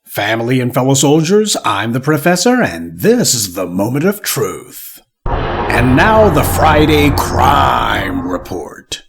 Family and fellow soldiers, I'm the Professor, and this is the Moment of Truth. And now the Friday Crime Report.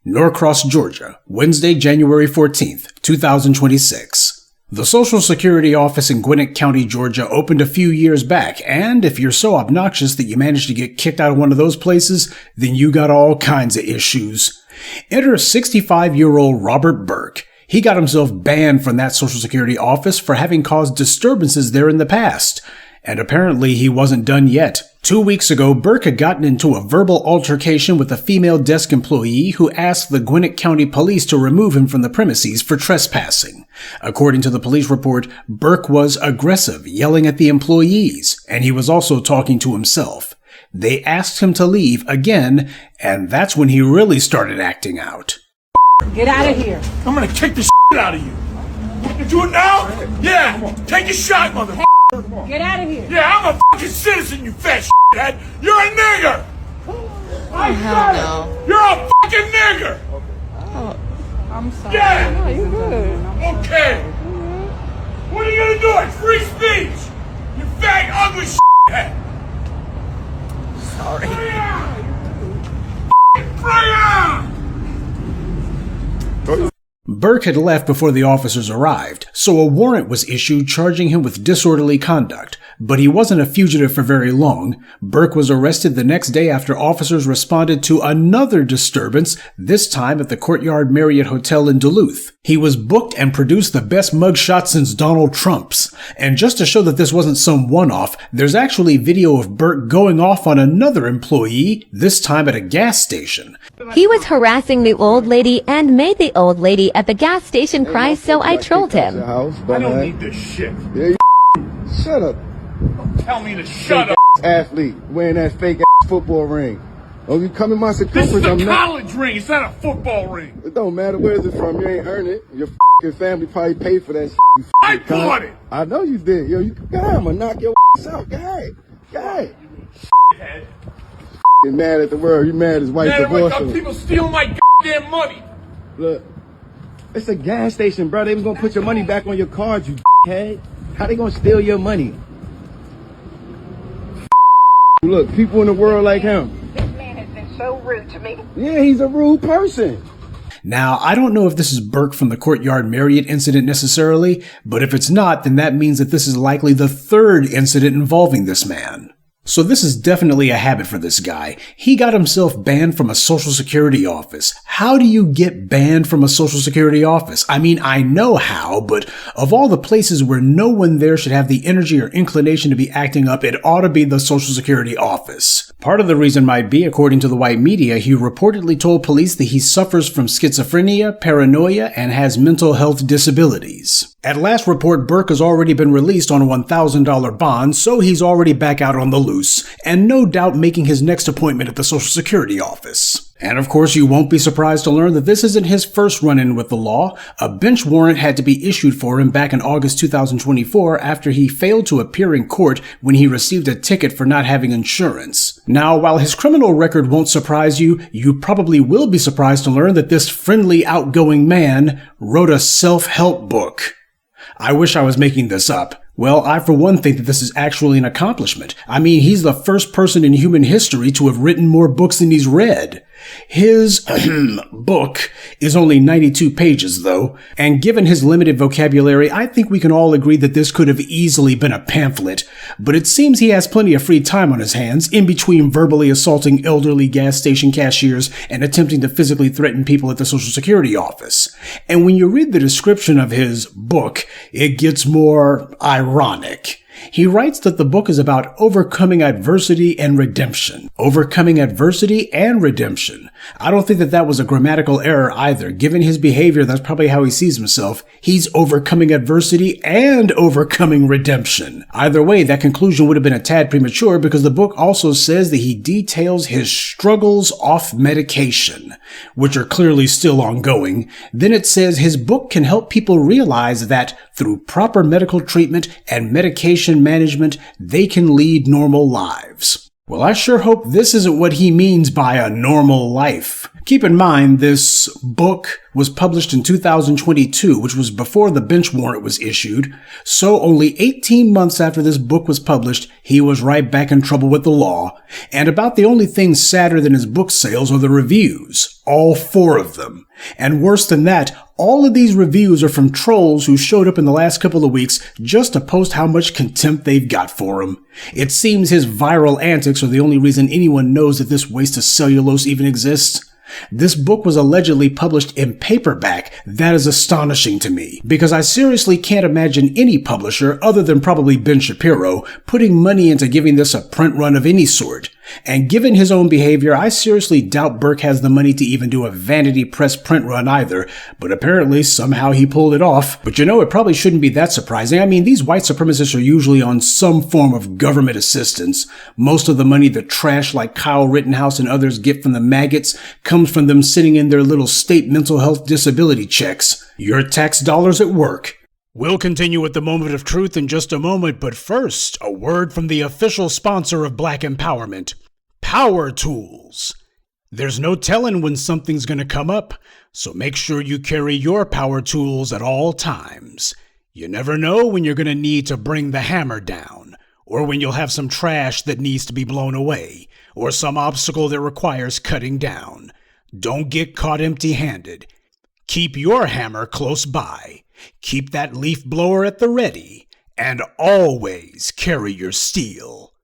Norcross, Georgia, Wednesday, January 14th, 2026. The Social Security office in Gwinnett County, Georgia opened a few years back, and if you're so obnoxious that you managed to get kicked out of one of those places, then you got all kinds of issues. Enter 65-year-old Robert Burke. He got himself banned from that Social Security office for having caused disturbances there in the past. And apparently he wasn't done yet. 2 weeks ago, Burke had gotten into a verbal altercation with a female desk employee who asked the Gwinnett County Police to remove him from the premises for trespassing. According to the police report, Burke was aggressive, yelling at the employees, and he was also talking to himself. They asked him to leave again, and that's when he really started acting out. Get out of here. I'm gonna kick the shit out of you. You do it now? Yeah. Take a shot, motherfucker. Get out of here. Yeah, I'm a fucking citizen, you fat shithead. You're a nigger. I said it. You're a fucking nigger. Oh, I'm sorry. Yeah. No, you're good. Okay. What are you gonna do? It's free speech. You fat, ugly shithead. Sorry. Bring on! Burke had left before the officers arrived, so a warrant was issued charging him with disorderly conduct. But he wasn't a fugitive for very long. Burke was arrested the next day after officers responded to another disturbance, this time at the Courtyard Marriott Hotel in Duluth. He was booked and produced the best mugshot since Donald Trump's. And just to show that this wasn't some one-off, there's actually video of Burke going off on another employee, this time at a gas station. He was harassing the old lady and made the old lady at the gas station cry, so I trolled him. I don't need this shit. Yeah, shut up. Don't tell me to shut up. Athlete wearing that fake football ring. Oh, you come in my circumference. This is a I'm college ring. It's not a football ring. It don't matter where is it from. You ain't earn it. Your family probably paid for that. You I bought it. I know you did. Yo, you God, I'm gonna knock your out. Guy. Head. You're mad at the world. You mad his wife Man, divorced him. people stealing my goddamn money. Look, it's a gas station, bro. They was gonna put your money back on your card, you head. How they gonna steal your money? Look, people in the world like him. This man has been so rude to me. Yeah, he's a rude person. Now, I don't know if this is Burke from the Courtyard Marriott incident necessarily, but if it's not, then that means that this is likely the third incident involving this man. So this is definitely a habit for this guy. He got himself banned from a Social Security office. How do you get banned from a Social Security office? I mean, I know how, but of all the places where no one there should have the energy or inclination to be acting up, it ought to be the Social Security office. Part of the reason might be, according to the white media, he reportedly told police that he suffers from schizophrenia, paranoia, and has mental health disabilities. At last report, Burke has already been released on a $1,000 bond, so he's already back out on the loose, and no doubt making his next appointment at the Social Security office. And of course, you won't be surprised to learn that this isn't his first run-in with the law. A bench warrant had to be issued for him back in August 2024 after he failed to appear in court when he received a ticket for not having insurance. Now, while his criminal record won't surprise you, you probably will be surprised to learn that this friendly, outgoing man wrote a self-help book. I wish I was making this up. Well, I for one think that this is actually an accomplishment. I mean, he's the first person in human history to have written more books than he's read. His book is only 92 pages, though, and given his limited vocabulary, I think we can all agree that this could have easily been a pamphlet. But it seems he has plenty of free time on his hands, in between verbally assaulting elderly gas station cashiers and attempting to physically threaten people at the Social Security office. And when you read the description of his book, it gets more ironic. He writes that the book is about overcoming adversity and redemption. Overcoming adversity and redemption. I don't think that that was a grammatical error either. Given his behavior, that's probably how he sees himself. He's overcoming adversity and overcoming redemption. Either way, that conclusion would have been a tad premature because the book also says that he details his struggles off medication, which are clearly still ongoing. Then it says his book can help people realize that through proper medical treatment and medication management, they can lead normal lives. Well, I sure hope this isn't what he means by a normal life. Keep in mind, this book was published in 2022, which was before the bench warrant was issued. So only 18 months after this book was published, he was right back in trouble with the law. And about the only thing sadder than his book sales are the reviews. All 4 of them. And worse than that, all of these reviews are from trolls who showed up in the last couple of weeks just to post how much contempt they've got for him. It seems his viral antics are the only reason anyone knows that this waste of cellulose even exists. This book was allegedly published in paperback. That is astonishing to me, because I seriously can't imagine any publisher, other than probably Ben Shapiro, putting money into giving this a print run of any sort. And given his own behavior, I seriously doubt Burke has the money to even do a vanity press print run either, but apparently somehow he pulled it off. But you know, it probably shouldn't be that surprising. I mean, these white supremacists are usually on some form of government assistance. Most of the money the trash like Kyle Rittenhouse and others get from the maggots comes from them sitting in their little state mental health disability checks. Your tax dollars at work. We'll continue with the moment of truth in just a moment, but first, a word from the official sponsor of Black Empowerment, Power Tools. There's no telling when something's going to come up, so make sure you carry your power tools at all times. You never know when you're going to need to bring the hammer down, or when you'll have some trash that needs to be blown away, or some obstacle that requires cutting down. Don't get caught empty-handed. Keep your hammer close by. Keep that leaf blower at the ready, and always carry your steel.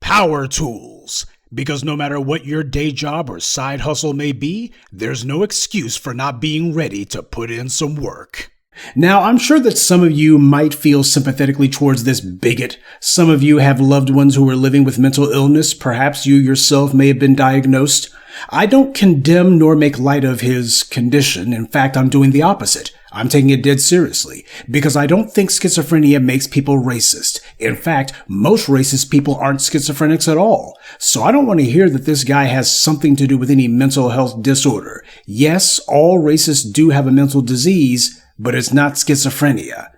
Power Tools, because no matter what your day job or side hustle may be, there's no excuse for not being ready to put in some work. Now, I'm sure that some of you might feel sympathetically towards this bigot. Some of you have loved ones who are living with mental illness. Perhaps you yourself may have been diagnosed. I don't condemn nor make light of his condition. In fact, I'm doing the opposite. I'm taking it dead seriously, because I don't think schizophrenia makes people racist. In fact, most racist people aren't schizophrenics at all. So I don't want to hear that this guy has something to do with any mental health disorder. Yes, all racists do have a mental disease, but it's not schizophrenia.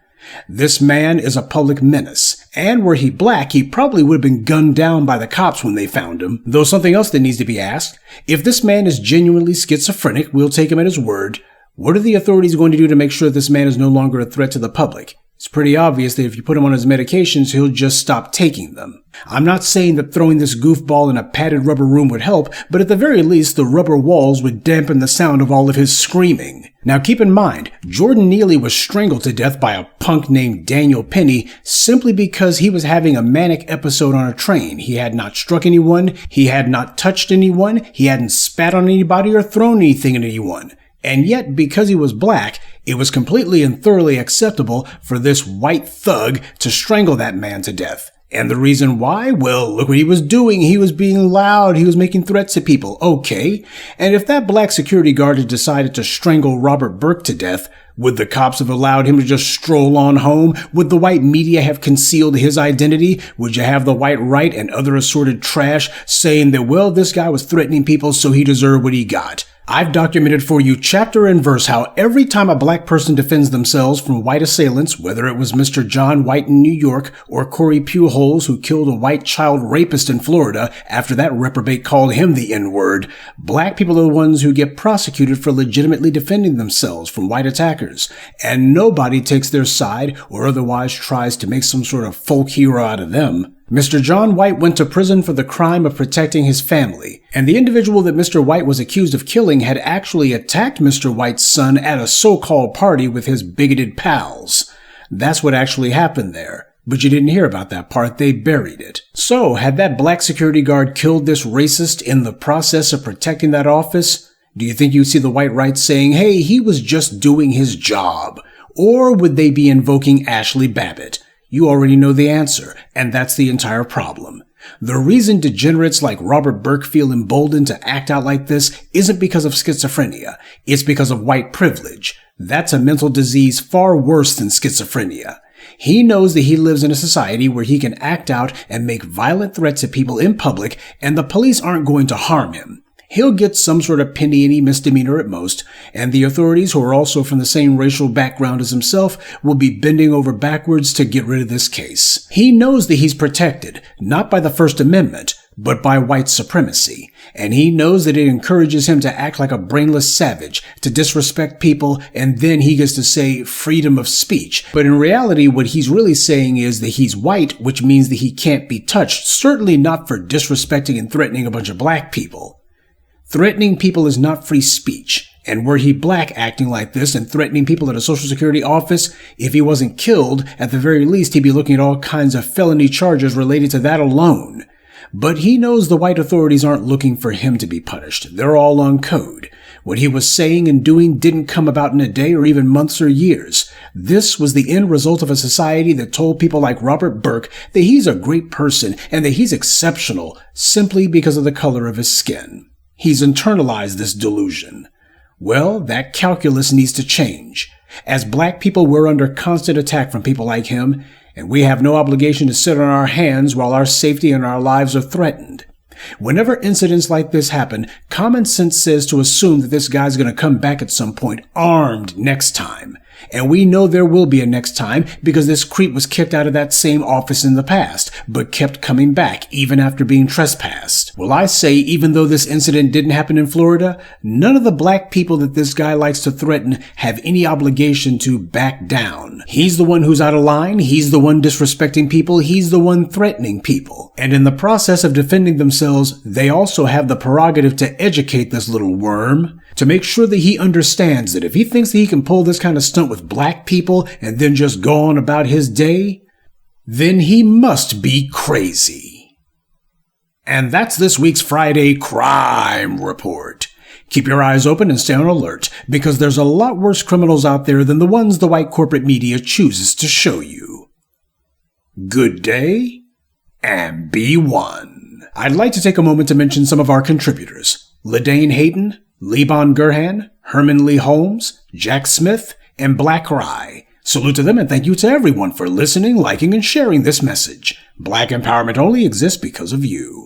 This man is a public menace, and were he black, he probably would have been gunned down by the cops when they found him. Though something else that needs to be asked, if this man is genuinely schizophrenic, we'll take him at his word. What are the authorities going to do to make sure this man is no longer a threat to the public? It's pretty obvious that if you put him on his medications, he'll just stop taking them. I'm not saying that throwing this goofball in a padded rubber room would help, but at the very least, the rubber walls would dampen the sound of all of his screaming. Now keep in mind, Jordan Neely was strangled to death by a punk named Daniel Penny simply because he was having a manic episode on a train. He had not struck anyone, he had not touched anyone, he hadn't spat on anybody or thrown anything at anyone. And yet, because he was black, it was completely and thoroughly acceptable for this white thug to strangle that man to death. And the reason why? Well, look what he was doing. He was being loud. He was making threats to people. Okay. And if that black security guard had decided to strangle Robert Burke to death, would the cops have allowed him to just stroll on home? Would the white media have concealed his identity? Would you have the white right and other assorted trash saying that, well, this guy was threatening people, so he deserved what he got? I've documented for you chapter and verse how every time a black person defends themselves from white assailants, whether it was Mr. John White in New York or Corey Pujols who killed a white child rapist in Florida after that reprobate called him the N-word, black people are the ones who get prosecuted for legitimately defending themselves from white attackers, and nobody takes their side or otherwise tries to make some sort of folk hero out of them. Mr. John White went to prison for the crime of protecting his family, and the individual that Mr. White was accused of killing had actually attacked Mr. White's son at a so-called party with his bigoted pals. That's what actually happened there. But you didn't hear about that part, they buried it. So, had that black security guard killed this racist in the process of protecting that office? Do you think you'd see the white right saying, hey, he was just doing his job? Or would they be invoking Ashley Babbitt? You already know the answer, and that's the entire problem. The reason degenerates like Robert Burke feel emboldened to act out like this isn't because of schizophrenia. It's because of white privilege. That's a mental disease far worse than schizophrenia. He knows that he lives in a society where he can act out and make violent threats at people in public, and the police aren't going to harm him. He'll get some sort of penny any misdemeanor at most, and the authorities, who are also from the same racial background as himself, will be bending over backwards to get rid of this case. He knows that he's protected, not by the First Amendment, but by white supremacy. And he knows that it encourages him to act like a brainless savage, to disrespect people, and then he gets to say freedom of speech. But in reality, what he's really saying is that he's white, which means that he can't be touched, certainly not for disrespecting and threatening a bunch of black people. Threatening people is not free speech. And were he black acting like this and threatening people at a Social Security office, if he wasn't killed, at the very least he'd be looking at all kinds of felony charges related to that alone. But he knows the white authorities aren't looking for him to be punished. They're all on code. What he was saying and doing didn't come about in a day or even months or years. This was the end result of a society that told people like Robert Burke that he's a great person and that he's exceptional simply because of the color of his skin. He's internalized this delusion. Well, that calculus needs to change. As black people, we're under constant attack from people like him, and we have no obligation to sit on our hands while our safety and our lives are threatened. Whenever incidents like this happen, common sense says to assume that this guy's going to come back at some point armed next time. And we know there will be a next time because this creep was kicked out of that same office in the past, but kept coming back even after being trespassed. Well, I say even though this incident didn't happen in Florida, none of the black people that this guy likes to threaten have any obligation to back down. He's the one who's out of line, he's the one disrespecting people, he's the one threatening people. And in the process of defending themselves, they also have the prerogative to educate this little worm, to make sure that he understands that if he thinks that he can pull this kind of stunt with black people and then just go on about his day, then he must be crazy. And that's this week's Friday Crime Report. Keep your eyes open and stay on alert, because there's a lot worse criminals out there than the ones the white corporate media chooses to show you. Good day, and be one. I'd like to take a moment to mention some of our contributors: LaDane Hayden, Liban Gurhan, Herman Lee Holmes, Jack Smith, and Black Rye. Salute to them and thank you to everyone for listening, liking, and sharing this message. Black empowerment only exists because of you.